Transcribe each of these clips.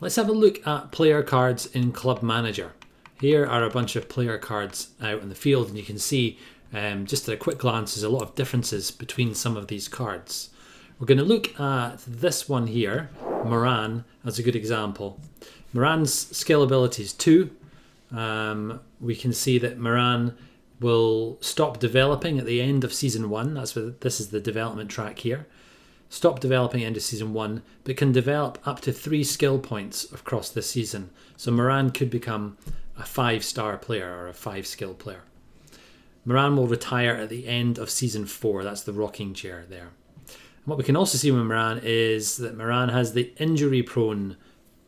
Let's have a look at player cards in Club Manager. Here are a bunch of player cards out in the field, and you can see just at a quick glance there's a lot of differences between some of these cards. We're going to look at this one here, Moran, as a good example. Moran's skill ability is 2. We can see that Moran will stop developing at the end of Season 1. This is the development track here. Stop developing end of Season 1, but can develop up to 3 skill points across this season. So Moran could become a 5-star player or a 5-skill player. Moran will retire at the end of Season 4. That's the rocking chair there. And what we can also see with Moran is that Moran has the injury-prone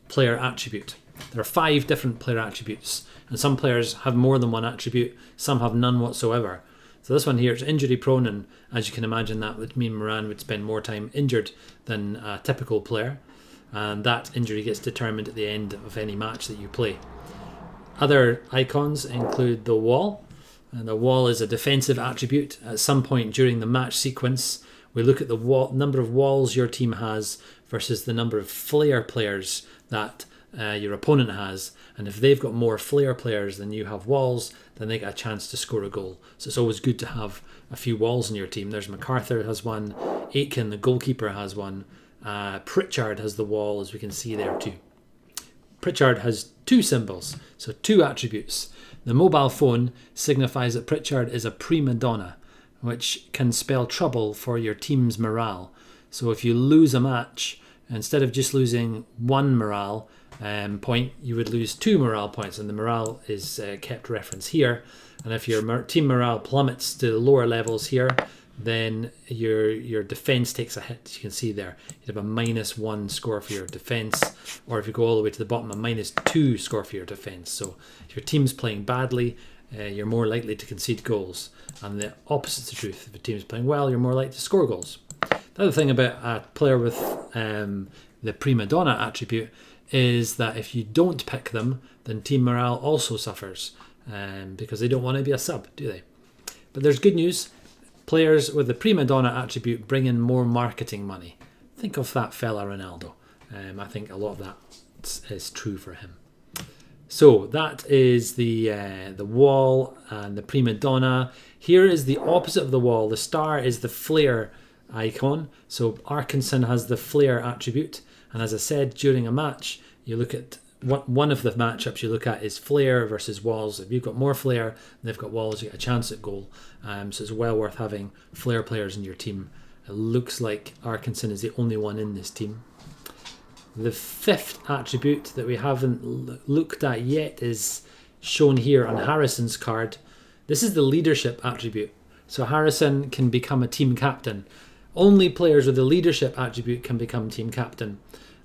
player attribute. There are 5 different player attributes, and some players have more than one attribute, some have none whatsoever. So this one here is injury prone, and as you can imagine, that would mean Moran would spend more time injured than a typical player, and that injury gets determined at the end of any match that you play. Other icons include the wall, and the wall is a defensive attribute. At some point during the match sequence, we look at the number of walls your team has versus the number of flair players that your opponent has, and if they've got more flair players than you have walls, then they get a chance to score a goal. So it's always good to have a few walls in your team. There's MacArthur has one, Aitken the goalkeeper has one, Pritchard has the wall, as we can see there too. Pritchard has 2 symbols, so 2 attributes. The mobile phone signifies that Pritchard is a prima donna, which can spell trouble for your team's morale. So if you lose a match, instead of just losing 1 morale point, you would lose 2 morale points, and the morale is kept reference here. And if your team morale plummets to the lower levels here, then your defense takes a hit. As you can see there, you'd have a -1 score for your defense, or if you go all the way to the bottom, a -2 score for your defense. So if your team's playing badly, you're more likely to concede goals, and the opposite's the truth. If the team's playing well, you're more likely to score goals. The other thing about a player with the prima donna attribute is that if you don't pick them, then team morale also suffers, because they don't want to be a sub, do they? But there's good news. Players with the prima donna attribute bring in more marketing money. Think of that fella Ronaldo. I think a lot of that is true for him. So that is the wall and the prima donna. Here is the opposite of the wall. The star is the flair icon. So Arkinson has the flair attribute, and as I said, during a match, you look at one of the matchups you look at is flair versus walls. If you've got more flair and they've got walls, you get a chance at goal. So it's well worth having flair players in your team. It looks like Arkinson is the only one in this team. The 5th attribute that we haven't looked at yet is shown here on Harrison's card. This is the leadership attribute. So Harrison can become a team captain. Only players with the leadership attribute can become team captain.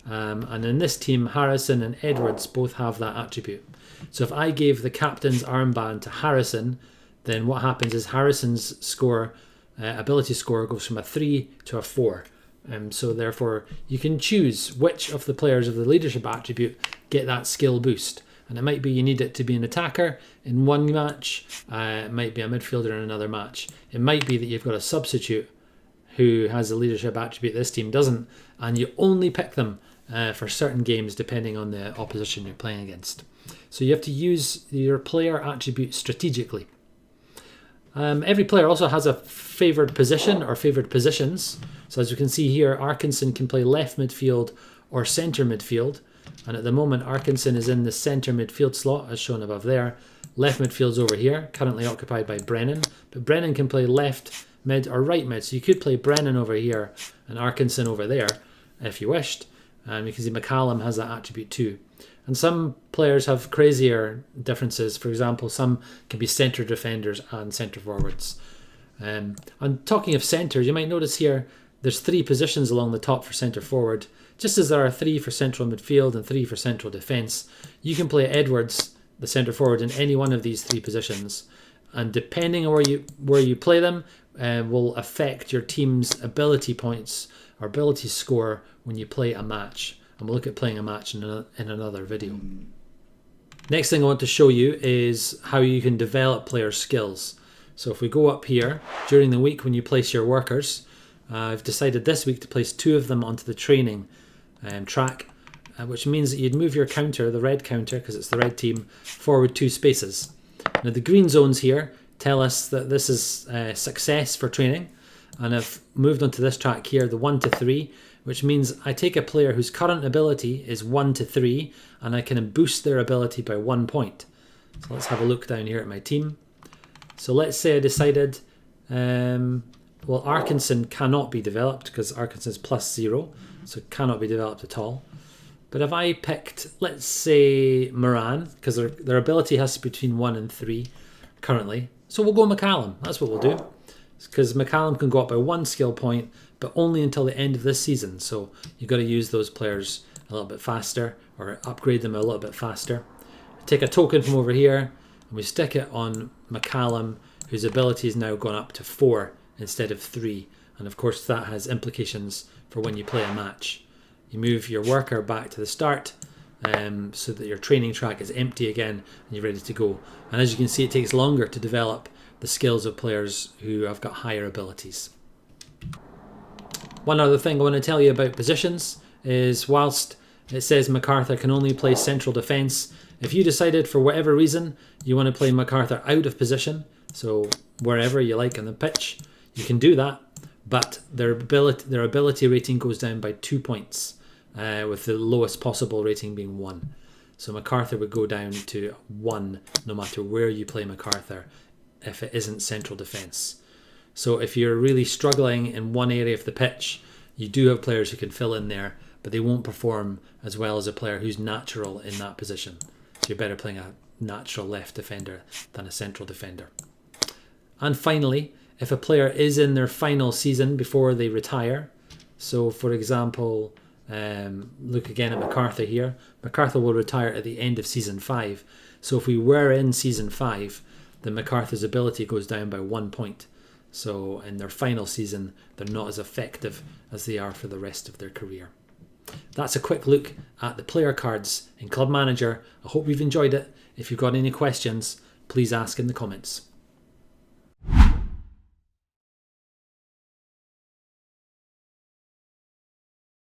And in this team, Harrison and Edwards both have that attribute. So if I gave the captain's armband to Harrison, then what happens is Harrison's score, ability score, goes from a 3 to a 4. So therefore, you can choose which of the players of the leadership attribute get that skill boost. And it might be you need it to be an attacker in one match. It might be a midfielder in another match. It might be that you've got a substitute who has a leadership attribute this team doesn't, and you only pick them for certain games depending on the opposition you're playing against. So you have to use your player attribute strategically. Every player also has a favoured position or favoured positions. So as you can see here, Arkinson can play left midfield or centre midfield, and at the moment Arkinson is in the centre midfield slot as shown above there. Left midfield's over here, currently occupied by Brennan, but Brennan can play left mid or right mid, so you could play Brennan over here and Arkinson over there if you wished. You can see McCallum has that attribute too. And some players have crazier differences. For example, some can be centre defenders and centre forwards. And talking of centres, you might notice here there's 3 positions along the top for centre forward. Just as there are 3 for central midfield and 3 for central defence, you can play Edwards, the centre forward, in any one of these 3 positions. And depending on where you play them, will affect your team's ability points or ability score when you play a match. And we'll look at playing a match in another video. Next thing I want to show you is how you can develop player skills. So if we go up here, during the week when you place your workers, I've decided this week to place 2 of them onto the training track. which means that you'd move your counter, the red counter, because it's the red team, forward 2 spaces. Now the green zones here tell us that this is success for training, and I've moved onto this track here, the 1 to 3, which means I take a player whose current ability is 1 to 3, and I can boost their ability by 1 point. So let's have a look down here at my team. So let's say I decided, well, Arkinson cannot be developed because Arkinson's +0, so it cannot be developed at all. But if I picked, let's say, Moran, because their ability has to be between 1 and 3 currently. So we'll go McCallum. That's what we'll do. Because McCallum can go up by 1 skill point, but only until the end of this season. So you've got to use those players a little bit faster, or upgrade them a little bit faster. Take a token from over here, and we stick it on McCallum, whose ability is now gone up to 4 instead of 3. And of course that has implications for when you play a match. You move your worker back to the start, so that your training track is empty again and you're ready to go. And as you can see, it takes longer to develop the skills of players who have got higher abilities. One other thing I want to tell you about positions is, whilst it says MacArthur can only play central defence, if you decided for whatever reason you want to play MacArthur out of position, so wherever you like on the pitch, you can do that, but their ability rating goes down by 2 points, with the lowest possible rating being 1. So MacArthur would go down to 1 no matter where you play MacArthur if it isn't central defence. So if you're really struggling in one area of the pitch, you do have players who can fill in there, but they won't perform as well as a player who's natural in that position. So you're better playing a natural left defender than a central defender. And finally, if a player is in their final season before they retire, so for example, look again at MacArthur here. MacArthur will retire at the end of season 5. So if we were in season 5, then MacArthur's ability goes down by 1 point. So in their final season, they're not as effective as they are for the rest of their career. That's a quick look at the player cards in Club Manager. I hope you've enjoyed it. If you've got any questions, please ask in the comments.